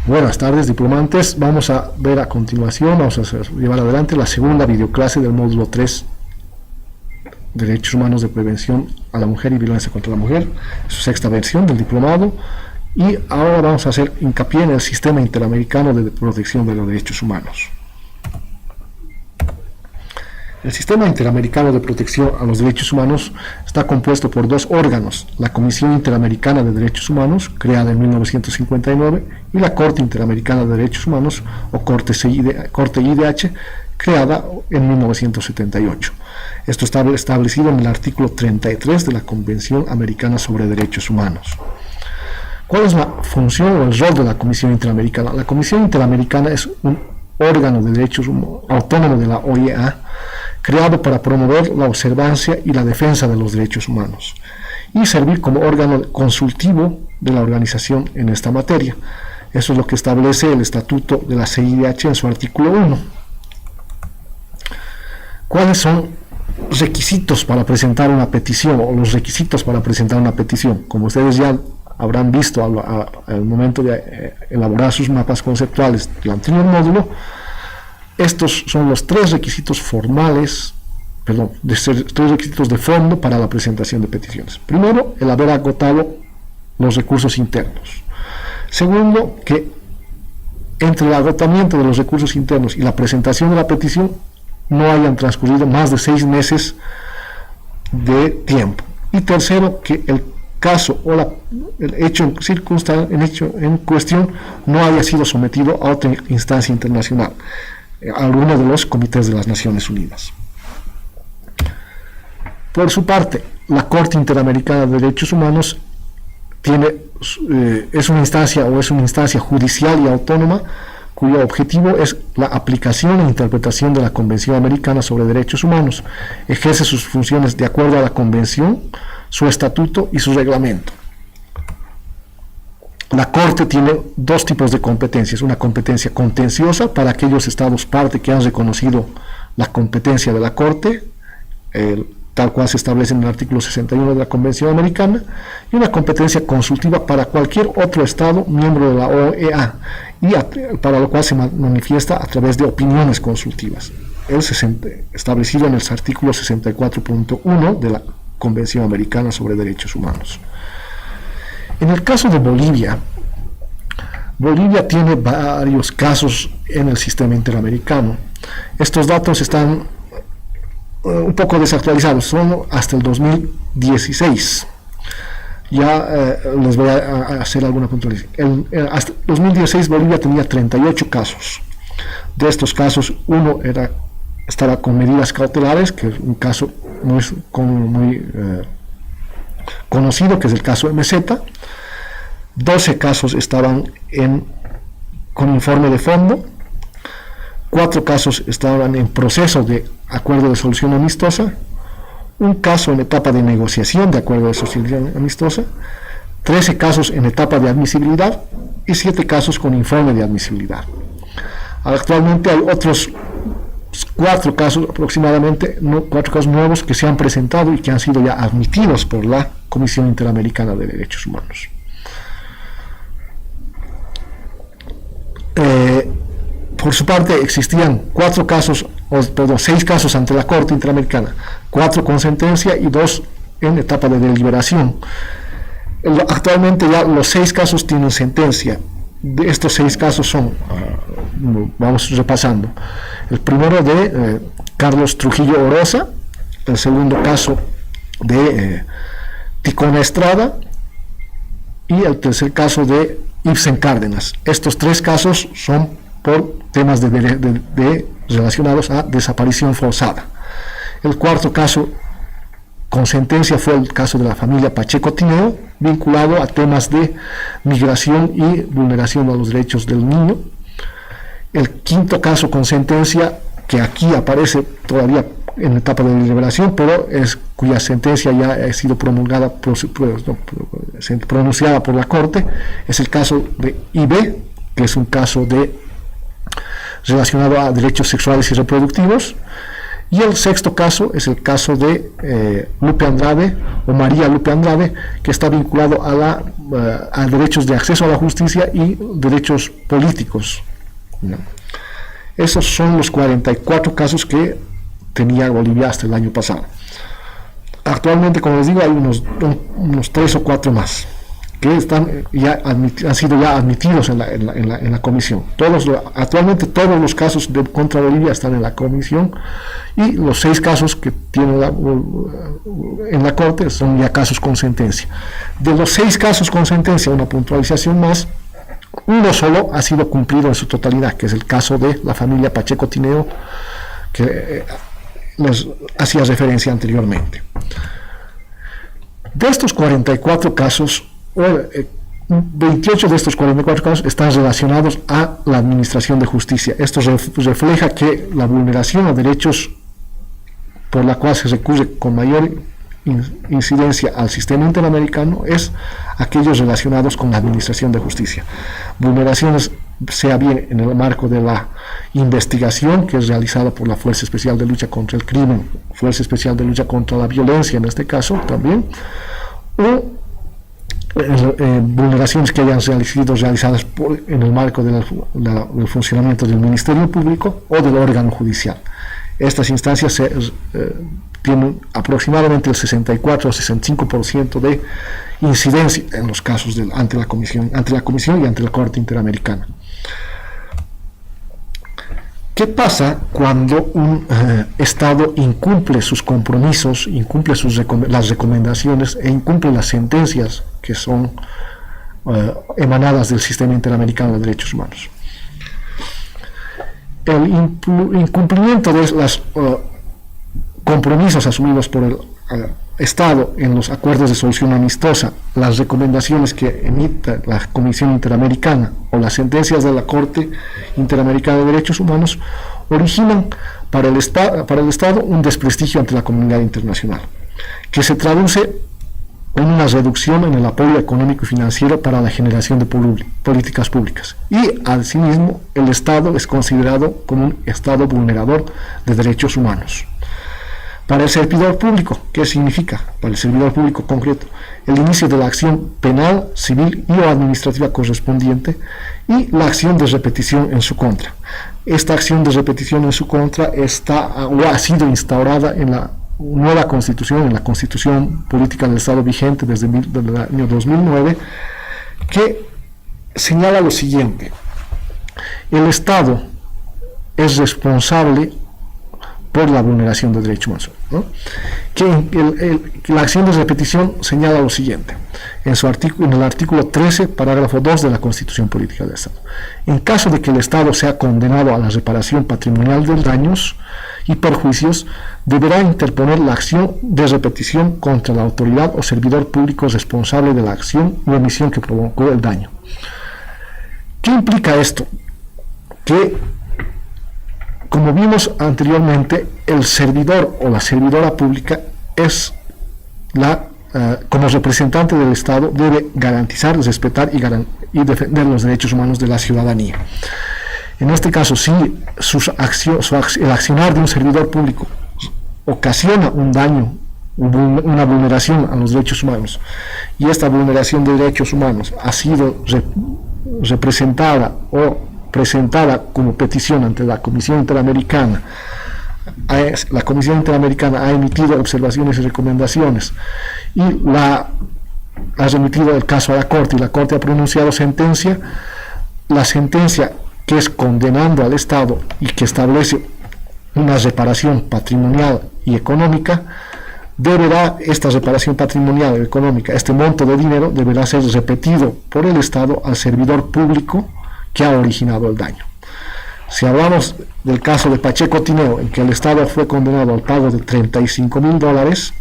Buenas tardes, diplomantes. Vamos a ver a continuación, llevar adelante la segunda videoclase del módulo 3, Derechos Humanos de Prevención a la Mujer y Violencia contra la Mujer, su sexta versión del diplomado, y ahora vamos a hacer hincapié en el Sistema Interamericano de Protección de los Derechos Humanos. El Sistema Interamericano de Protección a los Derechos Humanos está compuesto por dos órganos: la Comisión Interamericana de Derechos Humanos, creada en 1959, y la Corte Interamericana de Derechos Humanos, o Corte IDH, creada en 1978. Esto está establecido en el artículo 33 de la Convención Americana sobre Derechos Humanos. ¿Cuál es la función o el rol de la Comisión Interamericana? La Comisión Interamericana es un órgano de derechos autónomo de la OEA, creado para promover la observancia y la defensa de los derechos humanos y servir como órgano consultivo de la organización en esta materia. Eso es lo que establece el Estatuto de la CIDH en su artículo 1. ¿Cuáles son requisitos para presentar una petición, o los requisitos para presentar una petición? Como ustedes ya habrán visto al momento de elaborar sus mapas conceptuales del anterior módulo, estos son los tres requisitos tres requisitos de fondo para la presentación de peticiones. Primero, el haber agotado los recursos internos. Segundo, que entre el agotamiento de los recursos internos y la presentación de la petición no hayan transcurrido más de 6 meses de tiempo. Y tercero, que el caso o el hecho en cuestión no haya sido sometido a otra instancia internacional, a alguno de los comités de las Naciones Unidas. Por su parte, la Corte Interamericana de Derechos Humanos es una instancia judicial y autónoma, cuyo objetivo es la aplicación e interpretación de la Convención Americana sobre Derechos Humanos. Ejerce sus funciones de acuerdo a la Convención, su estatuto y su reglamento. La Corte tiene dos tipos de competencias: una competencia contenciosa para aquellos estados parte que han reconocido la competencia de la Corte, tal cual se establece en el artículo 61 de la Convención Americana, y una competencia consultiva para cualquier otro estado miembro de la OEA, y para lo cual se manifiesta a través de opiniones consultivas, establecido en el artículo 64.1 de la Convención Americana sobre Derechos Humanos. En el caso de Bolivia tiene varios casos en el sistema interamericano. Estos datos están un poco desactualizados, son hasta el 2016. Ya les voy a hacer alguna puntualización. Hasta 2016 Bolivia tenía 38 casos. De estos casos, uno estaba con medidas cautelares, que es un caso muy conocido, que es el caso MZ. 12 casos estaban con informe de fondo. 4 casos estaban en proceso de acuerdo de solución amistosa. Un caso en etapa de negociación de acuerdo de solución amistosa. 13 casos en etapa de admisibilidad y 7 casos con informe de admisibilidad. Actualmente hay otros 4 casos aproximadamente, 4 casos nuevos que se han presentado y que han sido ya admitidos por la Comisión Interamericana de Derechos Humanos. Por su parte, existían 6 casos ante la Corte Interamericana, 4 con sentencia y 2 en etapa de deliberación. Actualmente ya los 6 casos tienen sentencia. De estos 6 casos son, vamos repasando: el primero de Carlos Trujillo Oroza, el segundo caso de Ticona Estrada y el tercer caso de Ibsen Cárdenas. Estos 3 casos son por temas relacionados a desaparición forzada. El cuarto caso con sentencia fue el caso de la familia Pacheco Tineo, vinculado a temas de migración y vulneración a los derechos del niño. El quinto caso con sentencia, que aquí aparece todavía en etapa de deliberación, pero cuya sentencia ya ha sido pronunciada por la Corte, es el caso de IB, que es un caso relacionado a derechos sexuales y reproductivos. Y el sexto caso es el caso de Lupe Andrade, o María Lupe Andrade, que está vinculado a derechos de acceso a la justicia y derechos políticos, ¿no? Esos son los 44 casos que tenía Bolivia hasta el año pasado. Actualmente, como les digo, hay unos 3 o 4 más que han sido ya admitidos en la comisión. Actualmente todos los casos contra Bolivia están en la comisión, y los 6 casos que tienen en la Corte son ya casos con sentencia. De los 6 casos con sentencia, una puntualización más, uno solo ha sido cumplido en su totalidad, que es el caso de la familia Pacheco Tineo, que les hacía referencia anteriormente. De estos 44 casos, 28 de estos 44 casos están relacionados a la administración de justicia. Esto refleja que la vulneración a derechos por la cual se recurre con mayor incidencia al sistema interamericano es aquellos relacionados con la administración de justicia. Vulneraciones, sea bien en el marco de la investigación que es realizada por la Fuerza Especial de Lucha contra el Crimen, Fuerza Especial de Lucha contra la Violencia en este caso también, o vulneraciones que hayan sido realizadas en el marco del funcionamiento del Ministerio Público o del órgano judicial. Estas instancias tienen aproximadamente el 64 o 65% de incidencia en los casos ante la comisión y ante la Corte Interamericana. ¿Qué pasa cuando un Estado incumple sus compromisos, incumple las recomendaciones e incumple las sentencias que son emanadas del Sistema Interamericano de Derechos Humanos? El incumplimiento de los compromisos asumidos por el Estado en los acuerdos de solución amistosa, las recomendaciones que emita la Comisión Interamericana o las sentencias de la Corte Interamericana de Derechos Humanos originan para el Estado un desprestigio ante la comunidad internacional, que se traduce en una reducción en el apoyo económico y financiero para la generación de políticas públicas, y asimismo el Estado es considerado como un Estado vulnerador de derechos humanos. Para el servidor público, ¿qué significa? Para el servidor público concreto, el inicio de la acción penal, civil y o administrativa correspondiente, y la acción de repetición en su contra. Esta acción de repetición en su contra ha sido instaurada en la nueva Constitución, en la Constitución Política del Estado vigente desde el año 2009, que señala lo siguiente: el Estado es responsable por la vulneración de derechos humanos, ¿no? Que la acción de repetición señala lo siguiente, en el artículo 13, parágrafo 2 de la Constitución Política del Estado: en caso de que el Estado sea condenado a la reparación patrimonial de daños y perjuicios, deberá interponer la acción de repetición contra la autoridad o servidor público responsable de la acción u omisión que provocó el daño. ¿Qué implica esto? Que, como vimos anteriormente, el servidor o la servidora pública es como representante del Estado, debe garantizar, respetar y defender los derechos humanos de la ciudadanía. En este caso, si el accionar de un servidor público ocasiona un daño, una vulneración a los derechos humanos, y esta vulneración de derechos humanos ha sido representada o presentada como petición ante la Comisión Interamericana, la Comisión Interamericana ha emitido observaciones y recomendaciones, y ha remitido el caso a la Corte, y la Corte ha pronunciado sentencia. La sentencia, que es condenando al Estado y que establece una reparación patrimonial y económica, esta reparación patrimonial y económica, este monto de dinero, deberá ser repetido por el Estado al servidor público que ha originado el daño. Si hablamos del caso de Pacheco Tineo, en que el Estado fue condenado al pago de $35,000,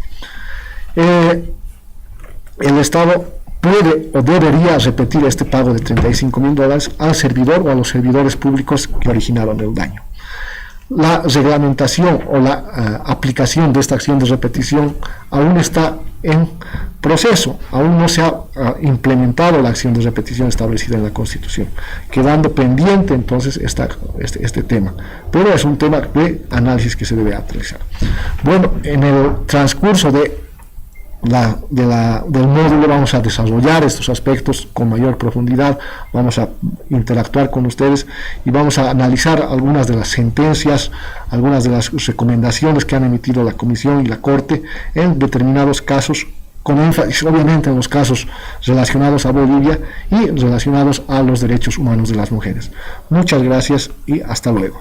el Estado puede o debería repetir este pago de $35,000 al servidor o a los servidores públicos que originaron el daño. La reglamentación o la aplicación de esta acción de repetición aún está en proceso. Aún no se ha implementado la acción de repetición establecida en la Constitución, quedando pendiente entonces este tema. Pero es un tema de análisis que se debe realizar. Bueno, en el transcurso del módulo vamos a desarrollar estos aspectos con mayor profundidad, vamos a interactuar con ustedes y vamos a analizar algunas de las sentencias, algunas de las recomendaciones que han emitido la Comisión y la Corte en determinados casos, con énfasis obviamente en los casos relacionados a Bolivia y relacionados a los derechos humanos de las mujeres. Muchas gracias y hasta luego.